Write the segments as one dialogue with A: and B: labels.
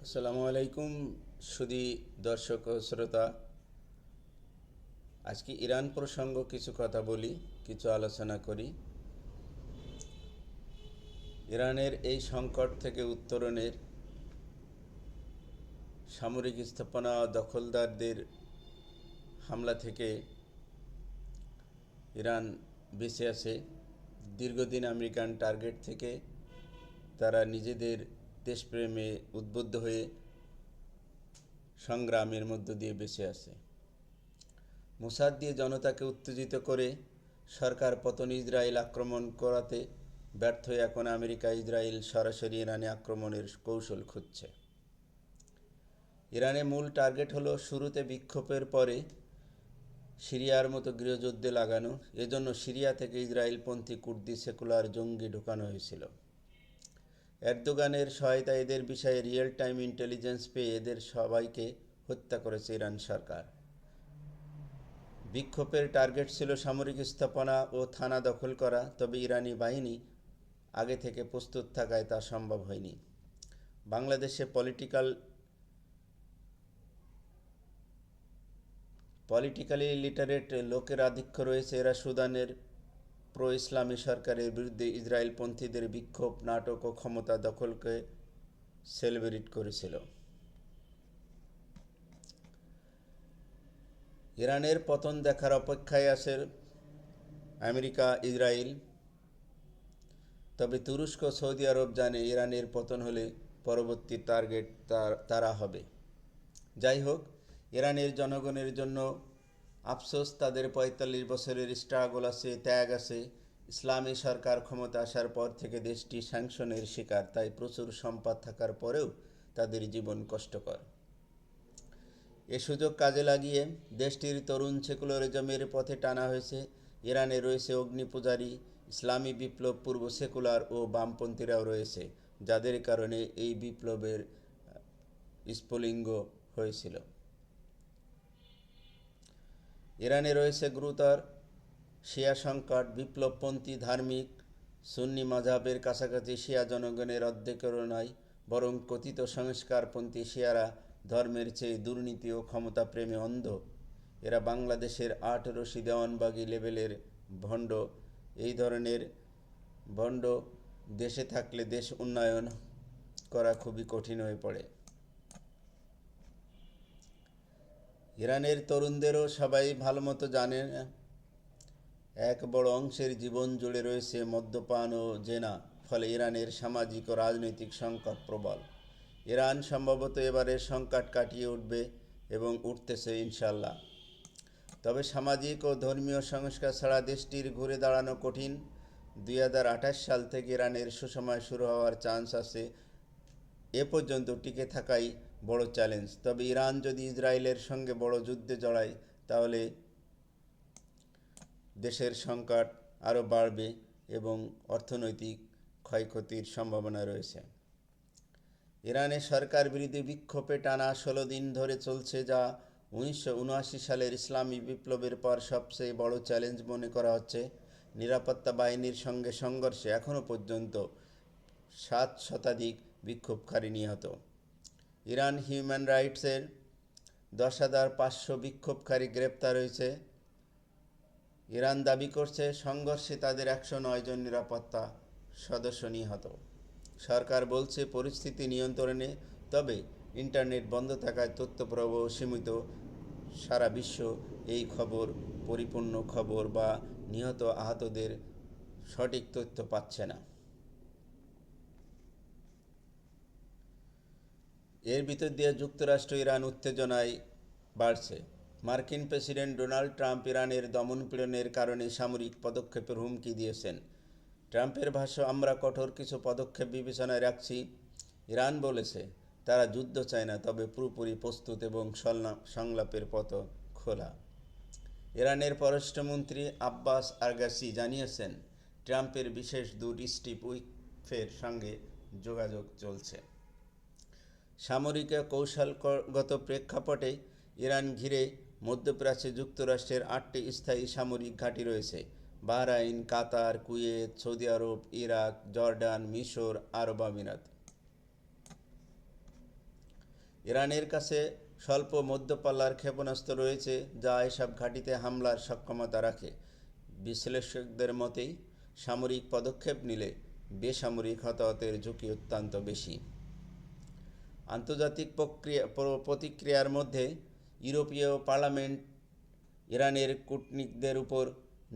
A: আসসালামু আলাইকুম সুধী দর্শক ও শ্রোতা। আজকে ইরান প্রসঙ্গ কিছু কথা বলি, কিছু আলোচনা করি। ইরানের এই সংকট থেকে উত্তরণের সামরিক স্থাপনা ও দখলদারদের হামলা থেকে ইরান বেঁচে আছে। দীর্ঘদিন আমেরিকান টার্গেট থেকে তারা নিজেদের দেশপ্রেমে উদ্বুদ্ধ হয়ে সংগ্রামের মধ্য দিয়ে বেঁচে আছে। মোসাদ দিয়ে জনতাকে উত্তেজিত করে সরকার পতন ইসরায়েল আক্রমণ করাতে ব্যর্থ হয়ে এখন আমেরিকা ইসরায়েল সরাসরি ইরানে আক্রমণের কৌশল খুঁজছে। ইরানে মূল টার্গেট হলো শুরুতে বিক্ষোভের পরে সিরিয়ার মতো গৃহযুদ্ধে লাগানো। এজন্য সিরিয়া থেকে ইসরায়েলপন্থী কুর্দি সেকুলার জঙ্গি ঢোকানো হয়েছিল। এরদোগানের সহায়তায় এদের বিষয়ে রিয়েল টাইম ইন্টেলিজেন্স পেয়ে এদের সবাইকে হত্যা করেছে ইরান সরকার। বিক্ষোভের টার্গেট ছিল সামরিক স্থাপনা ও থানা দখল করা, তবে ইরানি বাহিনী আগে থেকে প্রস্তুত থাকায় তা সম্ভব হয়নি। বাংলাদেশে পলিটিক্যালি লিটারেট লোকের আধিক্য রয়েছে। এরা সুদানের প্রো ইসলামী সরকারের বিরুদ্ধে ইসরায়েলপন্থীদের বিক্ষোভ, নাটক ও ক্ষমতা দখলকে সেলিব্রেট করেছিল। ইরানের পতন দেখার অপেক্ষায় আছে আমেরিকা, ইসরায়েল। তবে তুরস্ক, সৌদি আরব জানে ইরানের পতন হলে পরবর্তী টার্গেট তারা হবে। যাই হোক, ইরানের জনগণের জন্য আফসোস, তাদের ৪৫ বছরের স্ট্রাগল আছে, ত্যাগ আছে। ইসলামী সরকার ক্ষমতা আসার পর থেকে দেশটি স্যাংশনের শিকার, তাই প্রচুর সম্পদ থাকার পরেও তাদের জীবন কষ্টকর। এ সুযোগ কাজে লাগিয়ে দেশটির তরুণ সেকুলারিজমের পথে টানা হয়েছে। ইরানে রয়েছে অগ্নিপূজারী, ইসলামী বিপ্লব পূর্ব সেকুলার ও বামপন্থীরাও রয়েছে, যাদের কারণে এই বিপ্লবের স্ফুলিঙ্গ হয়েছিল। ইরানে রয়েছে গুরুতর শিয়া সংকট। বিপ্লবপন্থী ধার্মিক সুন্নি মাযহাবের কাছাকাছি শিয়া জনগণের অর্ধেকেরও নয়, বরং কথিত সংস্কারপন্থী শিয়ারা ধর্মের চেয়ে দুর্নীতি ও ক্ষমতাপ্রেমে অন্ধ। এরা বাংলাদেশের ৮ রশি দেওয়ানবাগি লেভেলের ভণ্ড। এই ধরনের ভণ্ড দেশে থাকলে দেশ উন্নয়ন করা খুবই কঠিন হয়ে পড়ে। ইরানের তরুণদেরও সবাই ভালোমতো জানে না, এক বড় অংশের জীবন জুড়ে রয়েছে মদ্যপান ও জেনা। ফলে ইরানের সামাজিক ও রাজনৈতিক সংকট প্রবল। ইরান সম্ভবত এবারের সংকট কাটিয়ে উঠবে এবং উঠতেছে ইনশাল্লাহ। তবে সামাজিক ও ধর্মীয় সংস্কার ছাড়া দেশটির ঘুরে দাঁড়ানো কঠিন। ২০২৮ সাল থেকে ইরানের সুসময় শুরু হওয়ার চান্স আছে। এ পর্যন্ত টিকে থাকাই বড় চ্যালেঞ্জ। তবে ইরান যদি ইসরায়েলের সঙ্গে বড় যুদ্ধে জড়ায় তাহলে দেশের সংকট আরও বাড়বে এবং অর্থনৈতিক ক্ষয়ক্ষতির সম্ভাবনা রয়েছে। ইরানে সরকার বিরোধী বিক্ষোভে টানা ১৬ দিন ধরে চলছে, যা ১৯৭৯ সালের ইসলামী বিপ্লবের পর সবচেয়ে বড় চ্যালেঞ্জ মনে করা হচ্ছে। নিরাপত্তা বাহিনীর সঙ্গে সংঘর্ষে এখনও পর্যন্ত ৭ শতাধিক বিক্ষোভকারী নিহত। ইরান হিউম্যান রাইটসের ১০,৫০০ বিক্ষোভকারী গ্রেপ্তার হয়েছে। ইরান দাবি করছে সংঘর্ষে তাদের ১০৯ জন নিরাপত্তা সদস্য নিহত। সরকার বলছে পরিস্থিতি নিয়ন্ত্রণে, তবে ইন্টারনেট বন্ধ থাকায় তথ্য প্রবাহ সীমিত। সারা বিশ্ব এই খবর, পরিপূর্ণ খবর বা নিহত আহতদের সঠিক তথ্য পাচ্ছে না। এর ভিতর দিয়ে যুক্তরাষ্ট্র ইরান উত্তেজনায় বাড়ছে। মার্কিন প্রেসিডেন্ট ডোনাল্ড ট্রাম্প ইরানের দমনপীড়নের কারণে সামরিক পদক্ষেপের হুমকি দিয়েছেন। ট্রাম্পের ভাষ্য, আমরা কঠোর কিছু পদক্ষেপ বিবেচনায় রাখছি। ইরান বলেছে তারা যুদ্ধ চায় না, তবে পুরোপুরি প্রস্তুত এবং সংলাপের পথ খোলা। ইরানের পররাষ্ট্রমন্ত্রী আব্বাস আরগাচি জানিয়েছেন, ট্রাম্পের বিশেষ দূত স্টিভ উইটকফের সঙ্গে যোগাযোগ চলছে। সামরিক কৌশলগত প্রেক্ষাপটে ইরান ঘিরে মধ্যপ্রাচ্যে যুক্তরাষ্ট্রের ৮টি স্থায়ী সামরিক ঘাঁটি রয়েছে: বাহরাইন, কাতার, কুয়েত, সৌদি আরব, ইরাক, জর্ডান, মিশর, আরব আমিরাত। ইরানের কাছে স্বল্প মধ্যপাল্লার ক্ষেপণাস্ত্র রয়েছে, যা এসব ঘাঁটিতে হামলার সক্ষমতা রাখে। বিশ্লেষকদের মতেই সামরিক পদক্ষেপ নিলে বেসামরিক হতাহতের ঝুঁকি অত্যন্ত বেশি। আন্তর্জাতিক প্রতিক্রিয়ার মধ্যে ইউরোপীয় পার্লামেন্ট ইরানের কূটনীতিকদের উপর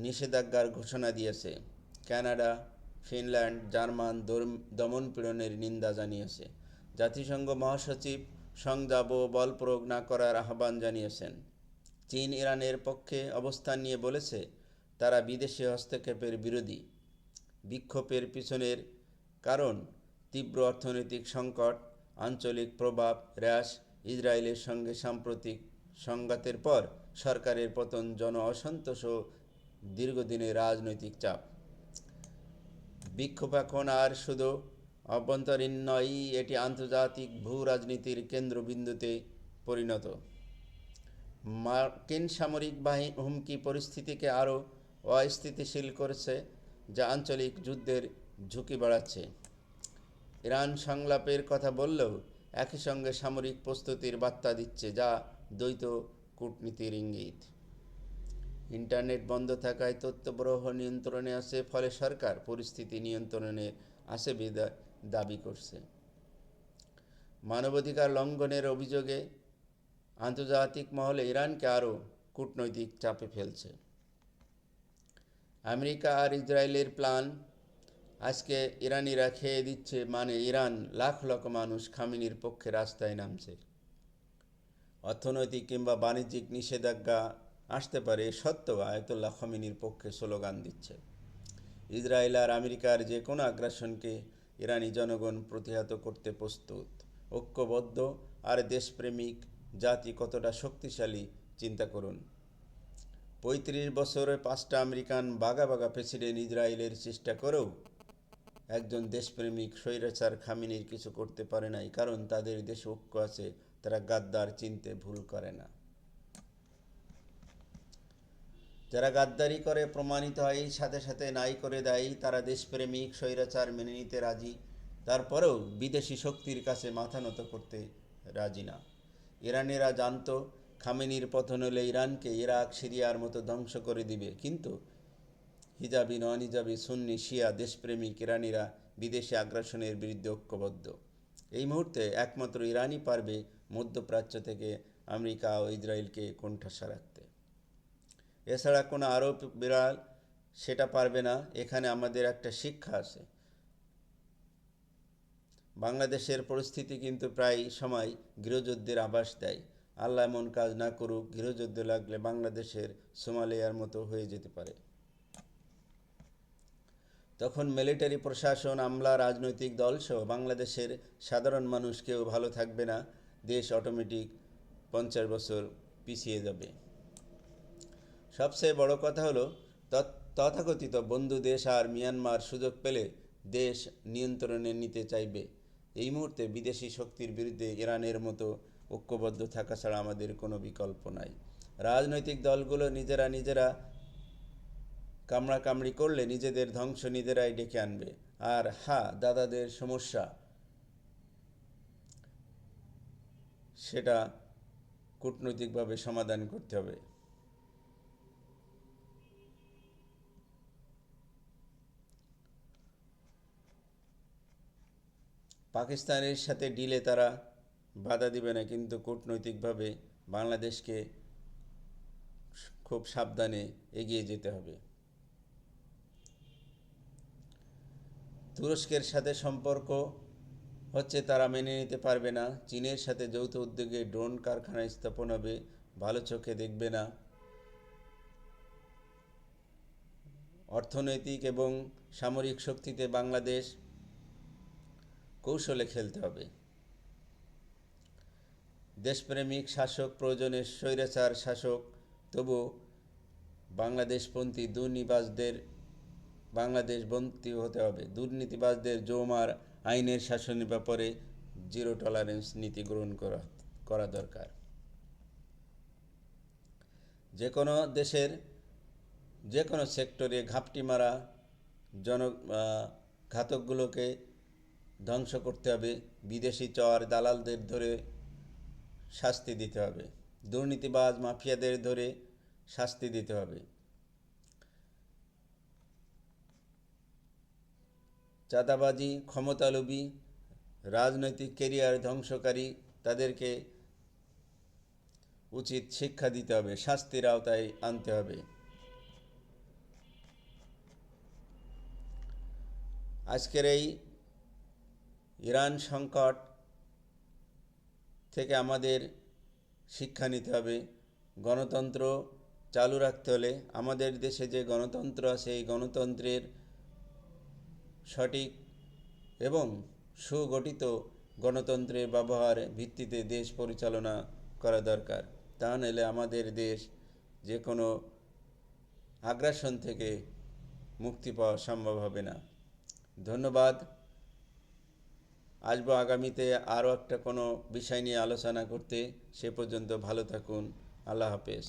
A: নিষেধাজ্ঞার ঘোষণা দিয়েছে। কানাডা, ফিনল্যান্ড, জার্মান দমনপীড়নের নিন্দা জানিয়েছে। জাতিসংঘ মহাসচিব সংযম ও বল প্রয়োগ না করার আহ্বান জানিয়েছেন। চীন ইরানের পক্ষে অবস্থান নিয়ে বলেছে, তারা বিদেশি হস্তক্ষেপের বিরোধী। বিক্ষোভের পিছনের কারণ তীব্র অর্থনৈতিক সংকট, আঞ্চলিক প্রভাব হ্রাস, ইসরায়েলের সঙ্গে সাম্প্রতিক সংঘাতের পর সরকারের পতন, জন অসন্তোষ ও দীর্ঘদিনের রাজনৈতিক চাপ। বিক্ষোভ এখন আর শুধু অভ্যন্তরীণ নয়, এটি আন্তর্জাতিক ভূ রাজনীতির কেন্দ্রবিন্দুতে পরিণত। মার্কিন সামরিক হুমকি পরিস্থিতিকে আরও অস্থিতিশীল করেছে, যা আঞ্চলিক যুদ্ধের ঝুঁকি বাড়াচ্ছে। ইরান সংলাপের কথা বললেও একই সঙ্গে সামরিক প্রস্তুতির বার্তা দিচ্ছে, যা দ্বৈত কূটনীতির ইঙ্গিত। ইন্টারনেট বন্ধ থাকায় তথ্যপ্রবাহ নিয়ন্ত্রণে আছে, ফলে সরকার পরিস্থিতি নিয়ন্ত্রণে আছে দাবি করছে। মানবাধিকার লঙ্ঘনের অভিযোগে আন্তর্জাতিক মহলে ইরানকে আরও কূটনৈতিক চাপে ফেলছে। আমেরিকা আর ইসরায়েলের প্ল্যান আজকে ইরানিরা খেয়ে দিচ্ছে, মানে ইরান লাখ লাখ মানুষ খামেনির পক্ষে রাস্তায় নামছে। অর্থনৈতিক কিংবা বাণিজ্যিক নিষেধাজ্ঞা আসতে পারে সত্ত্বেও আয়াতুল্লাহ খামেনির পক্ষে স্লোগান দিচ্ছে। ইসরায়েল আর আমেরিকার যে কোনো আগ্রাসনকে ইরানি জনগণ প্রতিহত করতে প্রস্তুত। ঐক্যবদ্ধ আর দেশপ্রেমিক জাতি কতটা শক্তিশালী চিন্তা করুন। ৩৫ বছরে 5টা আমেরিকান বাঘা বাঘা প্রেসিডেন্ট ইসরায়েলের চেষ্টা করেও একজন দেশপ্রেমিক স্বৈরাচার খামেনির কিছু করতে পারে নাই, কারণ তাদের দেশে ঐক্য আছে। তারা গাদ্দার চিনতে ভুল করে না। যারা গাদ্দারি করে প্রমাণিত হয়, সাথে সাথে নাই করে দেয়। তারা দেশপ্রেমিক, স্বৈরাচার মেনে নিতে রাজি, তারপরেও বিদেশি শক্তির কাছে মাথা নত করতে রাজি না। ইরানিরা জানতো খামেনির পতন হলে ইরানকে ইরাক, সিরিয়ার মতো ধ্বংস করে দিবে, কিন্তু হিজাবি, নন হিজাবি, সুন্নি, শিয়া দেশপ্রেমিক ইরানিরা বিদেশি আগ্রাসনের বিরুদ্ধে ঐক্যবদ্ধ। এই মুহূর্তে একমাত্র ইরানই পারবে মধ্যপ্রাচ্য থেকে আমেরিকা ও ইসরায়েলকে কোণঠাসা রাখতে। এছাড়া কোনো আরব বিড়াল সেটা পারবে না। এখানে আমাদের একটা শিক্ষা আছে। বাংলাদেশের পরিস্থিতি কিন্তু প্রায় সময় গৃহযুদ্ধের আভাস দেয়। আল্লাহ এমন কাজ না করুক, গৃহযুদ্ধ লাগলে বাংলাদেশের সোমালিয়ার মতো হয়ে যেতে পারে। তখন মিলিটারি প্রশাসন, আমলা, রাজনৈতিক দলসহ বাংলাদেশের সাধারণ মানুষ কেউ ভালো থাকবে না। দেশ অটোমেটিক 50 বছর পিছিয়ে যাবে। সবচেয়ে বড় কথা হলো, তথাকথিত বন্ধু দেশ আর মিয়ানমার সুযোগ পেলে দেশ নিয়ন্ত্রণে নিতে চাইবে। এই মুহূর্তে বিদেশি শক্তির বিরুদ্ধে ইরানের মতো ঐক্যবদ্ধ থাকা ছাড়া আমাদের কোনো বিকল্প নাই। রাজনৈতিক দলগুলো নিজেরা কামড়াকামড়ি করলে নিজেদের ধ্বংস নিজেরাই ডেকে আনবে। আর দাদাদের সমস্যা সেটা কূটনৈতিকভাবে সমাধান করতে হবে। পাকিস্তানের সাথে ডিলে তারা বাধা দিবে না, কিন্তু কূটনৈতিকভাবে বাংলাদেশকে খুব সাবধানে এগিয়ে যেতে হবে। তুরস্কের সাথে সম্পর্ক হচ্ছে তারা মেনে নিতে পারবে না। চীনের সাথে যৌথ উদ্যোগে ড্রোন কারখানা স্থাপন হবে, ভালো চোখে দেখবে না। অর্থনৈতিক এবং সামরিক শক্তিতে বাংলাদেশ কৌশলে খেলতে হবে। দেশপ্রেমিক শাসক প্রয়োজনে স্বৈরাচার শাসক, তবু বাংলাদেশপন্থী বাংলাদেশবন্দী হতে হবে। দুর্নীতিবাজদের জমার আইনের শাসনের ব্যাপারে জিরো টলারেন্স নীতি গ্রহণ করা দরকার। যে কোনো দেশের যে কোনো সেক্টরে ঘাপটি মারা ঘাতকগুলোকে ধ্বংস করতে হবে। বিদেশি চর দালালদের ধরে শাস্তি দিতে হবে, দুর্নীতিবাজ মাফিয়াদের ধরে শাস্তি দিতে হবে, চাঁদাবাজি, ক্ষমতালোভী, রাজনৈতিক ক্যারিয়ার ধ্বংসকারী তাদেরকে উচিত শিক্ষা দিতে হবে, শাস্তির আওতায় আনতে হবে। আজকের এই ইরান সংকট থেকে আমাদের শিক্ষা নিতে হবে। গণতন্ত্র চালু রাখতে হলে আমাদের দেশে যে গণতন্ত্র আছে এই গণতন্ত্রের সঠিক এবং সুগঠিত গণতন্ত্রের ব্যবহার ভিত্তিতে দেশ পরিচালনা করা দরকার। তা নাহলে আমাদের দেশ যে কোনো আগ্রাসন থেকে মুক্তি পাওয়া সম্ভব হবে না। ধন্যবাদ। আসবো আগামীতে আরও একটা কোনো বিষয় নিয়ে আলোচনা করতে। সে পর্যন্ত ভালো থাকুন। আল্লাহ হাফেজ।